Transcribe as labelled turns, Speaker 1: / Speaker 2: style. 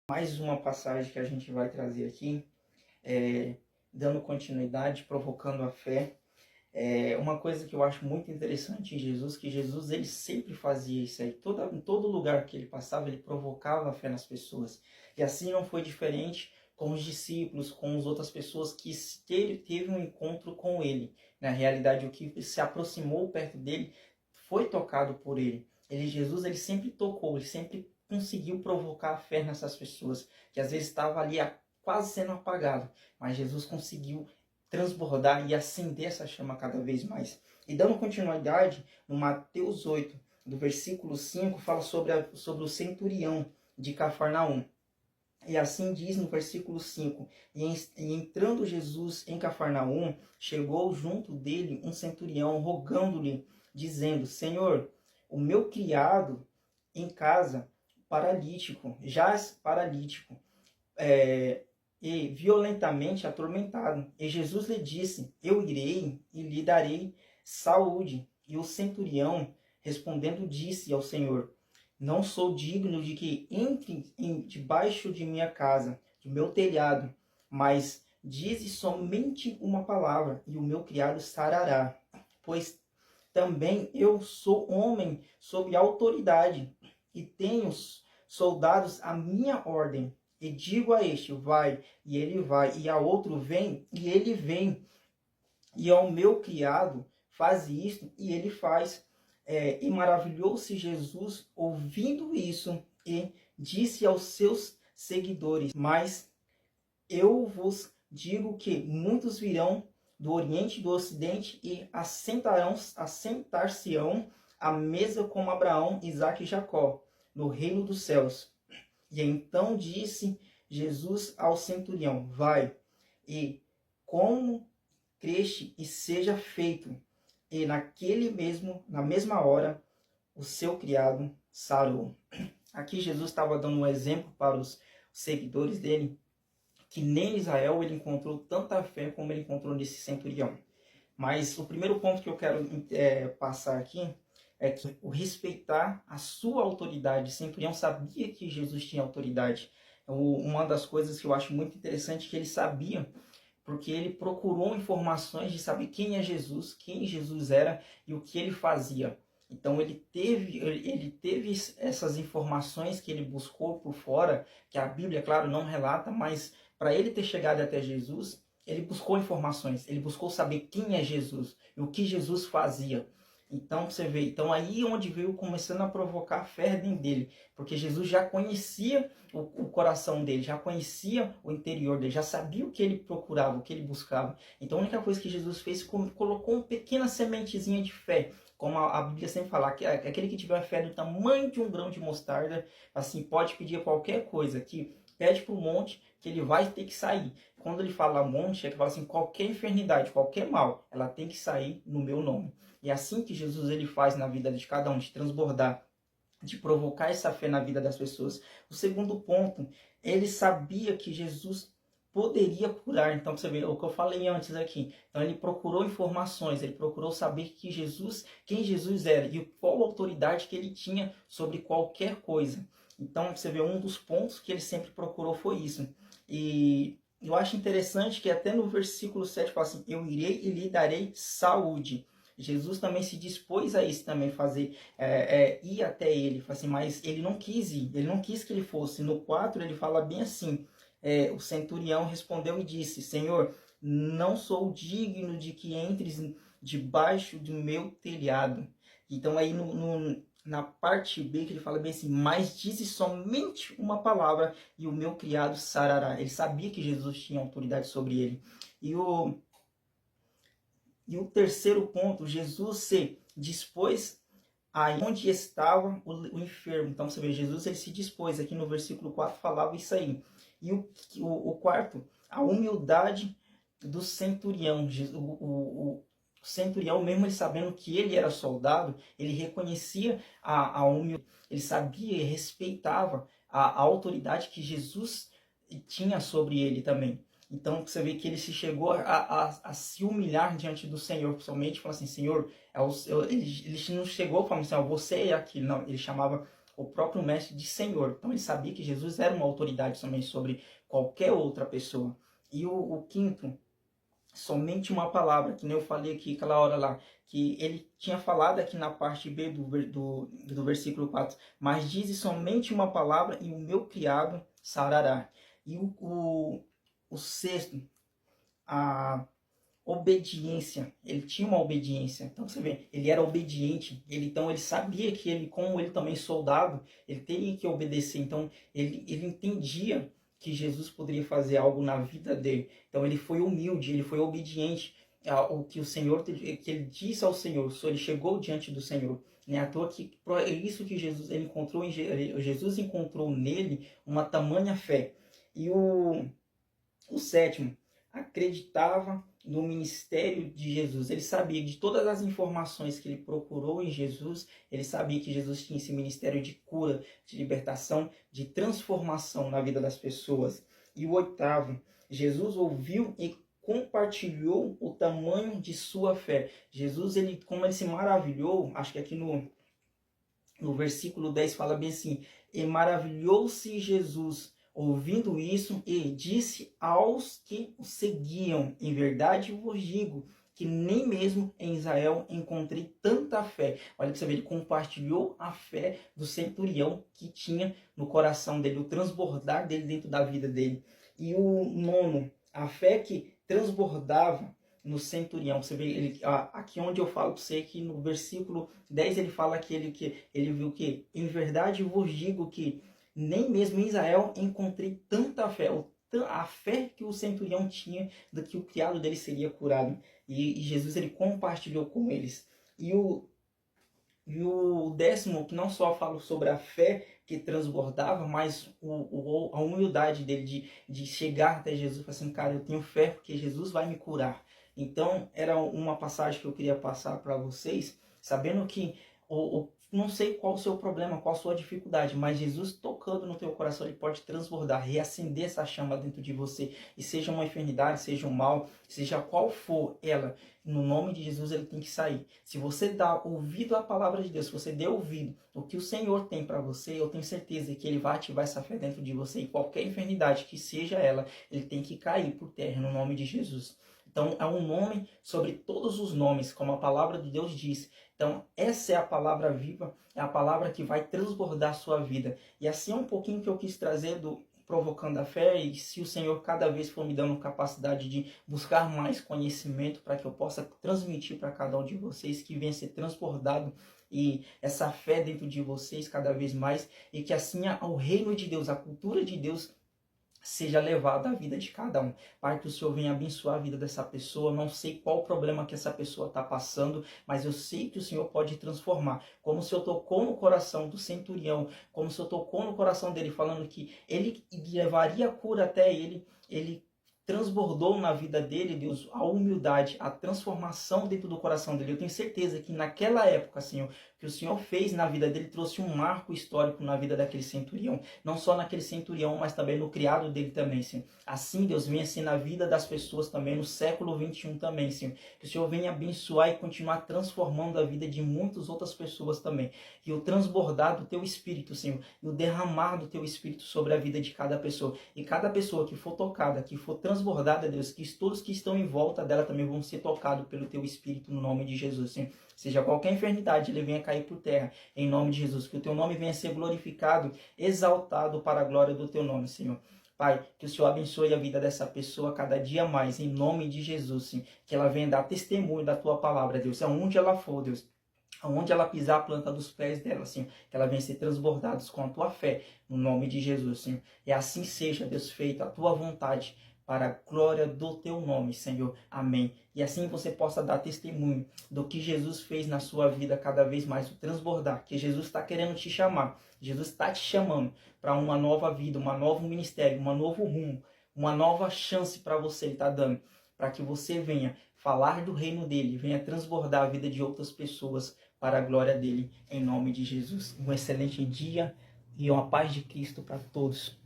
Speaker 1: Mais uma passagem que a gente vai trazer aqui, dando continuidade, provocando a fé. Uma coisa que eu acho muito interessante em Jesus, que Jesus ele sempre fazia isso aí. Em todo lugar que ele passava, ele provocava a fé nas pessoas. E assim não foi diferente com os discípulos, com as outras pessoas que teve um encontro com ele. Na realidade, o que se aproximou perto dele foi tocado por ele. Jesus, ele sempre tocou, ele sempre conseguiu provocar a fé nessas pessoas, que às vezes estava ali quase sendo apagado, mas Jesus conseguiu transbordar e acender essa chama cada vez mais. E dando continuidade, no Mateus 8, do versículo 5, fala sobre o centurião de Cafarnaum. E assim diz no versículo 5, e entrando Jesus em Cafarnaum, chegou junto dele um centurião, rogando-lhe, dizendo, Senhor, o meu criado em casa, jaz paralítico, e violentamente atormentado. E Jesus lhe disse, eu irei e lhe darei saúde. E o centurião, respondendo, disse ao Senhor, não sou digno de que entre debaixo de minha casa, de meu telhado, mas dize somente uma palavra, e o meu criado sarará. Pois também eu sou homem sob autoridade, e tenho soldados à minha ordem. E digo a este, vai, e ele vai, e a outro, vem, e ele vem. E ao meu criado, faz isto, e ele faz. E maravilhou-se Jesus ouvindo isso, e disse aos seus seguidores, mas eu vos digo que muitos virão do Oriente e do Ocidente e assentar-se-ão à mesa com Abraão, Isaque e Jacó, no reino dos céus. E então disse Jesus ao centurião, vai, e como creste e seja feito. E na mesma hora, o seu criado sarou. Aqui Jesus estava dando um exemplo para os seguidores dele, que nem em Israel ele encontrou tanta fé como ele encontrou nesse centurião. Mas o primeiro ponto que eu quero passar aqui é que o respeitar a sua autoridade. O centurião sabia que Jesus tinha autoridade. Uma das coisas que eu acho muito interessante é que ele sabia, porque ele procurou informações de saber quem Jesus era e o que ele fazia. Então ele teve essas informações que ele buscou por fora, que a Bíblia, claro, não relata, mas para ele ter chegado até Jesus, ele buscou informações, ele buscou saber quem é Jesus e o que Jesus fazia. Então você vê, então aí onde veio começando a provocar a fé dentro dele, porque Jesus já conhecia o coração dele, já conhecia o interior dele, já sabia o que ele procurava, o que ele buscava. Então a única coisa que Jesus fez, colocou uma pequena sementezinha de fé, como a Bíblia sempre fala, que aquele que tiver fé do tamanho de um grão de mostarda, assim, pode pedir qualquer coisa, que pede para o monte, que ele vai ter que sair. Quando ele fala monte, é que fala assim, qualquer enfermidade, qualquer mal, ela tem que sair no meu nome. E é assim que Jesus ele faz na vida de cada um, de transbordar, de provocar essa fé na vida das pessoas. O segundo ponto, ele sabia que Jesus poderia curar. Então, você vê o que eu falei antes aqui. Então, ele procurou informações, ele procurou saber quem Jesus era e qual autoridade que ele tinha sobre qualquer coisa. Então, você vê, um dos pontos que ele sempre procurou foi isso. E eu acho interessante que até no versículo 7 fala assim, eu irei e lhe darei saúde. Jesus também se dispôs a isso também, ir até ele, assim, mas ele não quis ir, ele não quis que ele fosse. No 4 ele fala bem assim, o centurião respondeu e disse, Senhor, não sou digno de que entres debaixo do meu telhado. Então aí na parte B que ele fala bem assim, mas dize somente uma palavra e o meu criado sarará. Ele sabia que Jesus tinha autoridade sobre ele. E o terceiro ponto, Jesus se dispôs aí onde estava o enfermo. Então você vê, Jesus ele se dispôs, aqui no versículo 4 falava isso aí. E o quarto, a humildade do centurião. O centurião, mesmo ele sabendo que ele era soldado, ele reconhecia a humildade, ele sabia e respeitava a autoridade que Jesus tinha sobre ele também. Então você vê que ele se chegou a se humilhar diante do Senhor, principalmente, falando assim, Senhor, ele não chegou falando assim, você é aquilo, não, ele chamava o próprio mestre de Senhor. Então ele sabia que Jesus era uma autoridade também sobre qualquer outra pessoa. E o quinto, somente uma palavra, que nem eu falei aqui aquela hora lá, que ele tinha falado aqui na parte B do versículo 4, mas dize somente uma palavra e o meu criado sarará. E o sexto, a obediência, ele tinha uma obediência, então você vê, ele era obediente, então ele sabia que ele, como ele também soldado, ele teria que obedecer, então ele entendia que Jesus poderia fazer algo na vida dele, então ele foi humilde, ele foi obediente ao que o Senhor, que ele disse ao Senhor, ele chegou diante do Senhor, né? À toa que é isso que Jesus ele encontrou Jesus encontrou nele uma tamanha fé. E o sétimo, acreditava no ministério de Jesus. Ele sabia de todas as informações que ele procurou em Jesus, ele sabia que Jesus tinha esse ministério de cura, de libertação, de transformação na vida das pessoas. E o oitavo, Jesus ouviu e compartilhou o tamanho de sua fé. Jesus, como ele se maravilhou, acho que aqui no versículo 10 fala bem assim, e maravilhou-se Jesus ouvindo isso, e disse aos que o seguiam, em verdade vos digo, que nem mesmo em Israel encontrei tanta fé. Olha que você vê, ele compartilhou a fé do centurião que tinha no coração dele, o transbordar dele dentro da vida dele. E o nono, a fé que transbordava no centurião. Você vê, aqui onde eu falo para você que no versículo 10 ele fala que ele viu que, em verdade vos digo que nem mesmo em Israel encontrei tanta fé, a fé que o centurião tinha de que o criado dele seria curado. E Jesus ele compartilhou com eles. E o décimo, que não só fala sobre a fé que transbordava, mas a humildade dele de chegar até Jesus e falar assim, cara, eu tenho fé porque Jesus vai me curar. Então, era uma passagem que eu queria passar para vocês, sabendo que não sei qual o seu problema, qual a sua dificuldade, mas Jesus tocando no teu coração, ele pode transbordar, reacender essa chama dentro de você. E seja uma enfermidade, seja um mal, seja qual for ela, no nome de Jesus ele tem que sair. Se você dá ouvido à palavra de Deus, se você der ouvido o que o Senhor tem para você, eu tenho certeza que ele vai ativar essa fé dentro de você. E qualquer enfermidade que seja ela, ele tem que cair por terra no nome de Jesus. Então, é um nome sobre todos os nomes, como a palavra de Deus diz. Então, essa é a palavra viva, é a palavra que vai transbordar a sua vida. E assim é um pouquinho que eu quis trazer do Provocando a Fé, e se o Senhor cada vez for me dando capacidade de buscar mais conhecimento para que eu possa transmitir para cada um de vocês, que venha ser transbordado e essa fé dentro de vocês cada vez mais, e que assim o reino de Deus, a cultura de Deus, seja levado à vida de cada um. Pai, que o Senhor venha abençoar a vida dessa pessoa. Não sei qual o problema que essa pessoa está passando, mas eu sei que o Senhor pode transformar. Como o Senhor tocou no coração do centurião, como o Senhor tocou no coração dele, falando que ele levaria a cura até ele transbordou na vida dele, Deus, a humildade, a transformação dentro do coração dele. Eu tenho certeza que naquela época, Senhor, que o Senhor fez na vida dele, trouxe um marco histórico na vida daquele centurião. Não só naquele centurião, mas também no criado dele também, Senhor. Assim, Deus, venha ser na vida das pessoas também, no século 21 também, Senhor. Que o Senhor venha abençoar e continuar transformando a vida de muitas outras pessoas também. E o transbordar do Teu Espírito, Senhor, e o derramar do Teu Espírito sobre a vida de cada pessoa. E cada pessoa que for tocada, que for transbordada, Deus, que todos que estão em volta dela também vão ser tocados pelo Teu Espírito, no nome de Jesus, Senhor. Seja qualquer enfermidade, ele venha cair por terra, em nome de Jesus. Que o Teu nome venha ser glorificado, exaltado para a glória do Teu nome, Senhor. Pai, que o Senhor abençoe a vida dessa pessoa cada dia mais, em nome de Jesus, Senhor. Que ela venha dar testemunho da Tua palavra, Deus, aonde ela for, Deus. Aonde ela pisar a planta dos pés dela, Senhor, que ela venha ser transbordada com a Tua fé, no nome de Jesus, Senhor. E assim seja, Deus, feita a Tua vontade, para a glória do Teu nome, Senhor. Amém. E assim você possa dar testemunho do que Jesus fez na sua vida cada vez mais, o transbordar, que Jesus está querendo te chamar, Jesus está te chamando para uma nova vida, um novo ministério, um novo rumo, uma nova chance para você, Ele está dando, para que você venha falar do reino dEle, venha transbordar a vida de outras pessoas para a glória dEle, em nome de Jesus. Um excelente dia e uma paz de Cristo para todos.